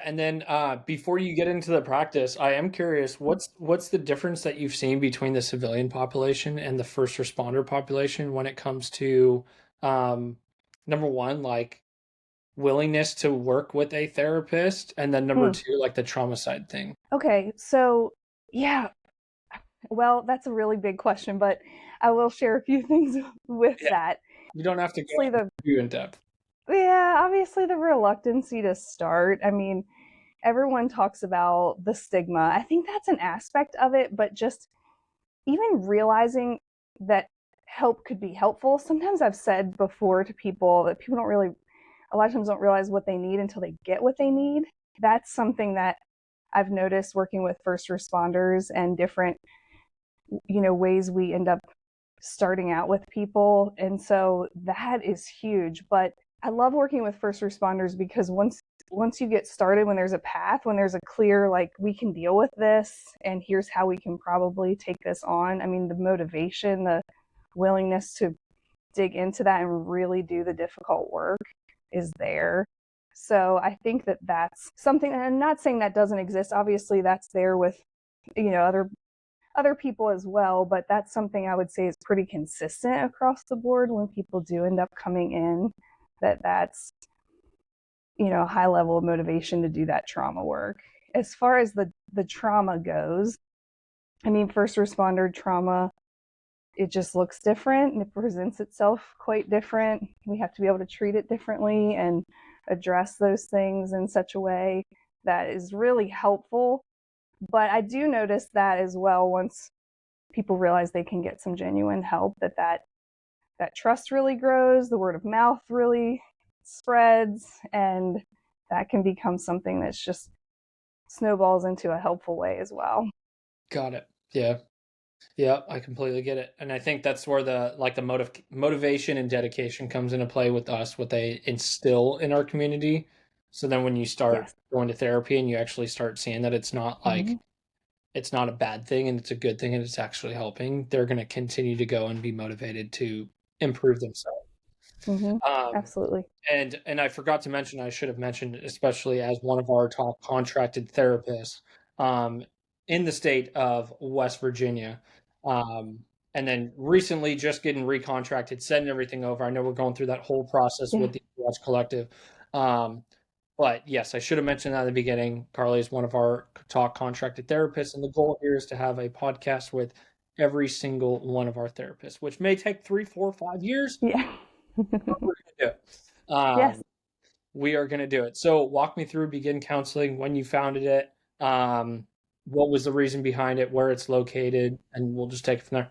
And then before you get into the practice, I am curious, what's the difference that you've seen between the civilian population and the first responder population when it comes to number one, like willingness to work with a therapist, and then number two, like the trauma side thing? Okay, so yeah, well, that's a really big question, but I will share a few things with Yeah. that. You don't have to go Obviously, too in depth. obviously the reluctancy to start. I mean, everyone talks about the stigma. I think that's an aspect of it, but just even realizing that help could be helpful. Sometimes I've said before to people that people don't really, a lot of times don't realize what they need until they get what they need. That's something that I've noticed working with first responders and different, ways we end up starting out with people. And so that is huge. But I love working with first responders because once you get started, when there's a path, when there's a clear, like, we can deal with this and here's how we can probably take this on. I mean, the motivation, the willingness to dig into that and really do the difficult work is there. So I think that that's something, and I'm not saying that doesn't exist. Obviously, that's there with, other people as well, but that's something I would say is pretty consistent across the board when people do end up coming in, that's a high level of motivation to do that trauma work. As far as the trauma goes, I mean, first responder trauma, it just looks different and it presents itself quite different. We have to be able to treat it differently and address those things in such a way that is really helpful. But I do notice that as well, once people realize they can get some genuine help, that trust really grows, the word of mouth really spreads, and that can become something that's just snowballs into a helpful way as well. Got it. Yeah. Yeah, I completely get it. And I think that's where the motivation and dedication comes into play with us, what they instill in our community. So then when you start Yes. going to therapy and you actually start seeing that it's not like Mm-hmm. it's not a bad thing and it's a good thing and it's actually helping, they're going to continue to go and be motivated to improve themselves. Mm-hmm. Um, Absolutely. and I forgot to mention, I should have mentioned, especially as one of our top contracted therapists um, in the state of West Virginia. Um, and then recently just getting recontracted, sending everything over. I know we're going through that whole process Yeah. with the Overwatch Collective. Um, but yes, I should have mentioned that at the beginning. Karlee is one of our top contracted therapists, and the goal here is to have a podcast with every single one of our therapists, which may take 3, 4, 5 years. Yeah. We're going to do it. Yes. We are going to do it. So walk me through Begin Counseling, when you founded it, what was the reason behind it, where it's located, and we'll just take it from there.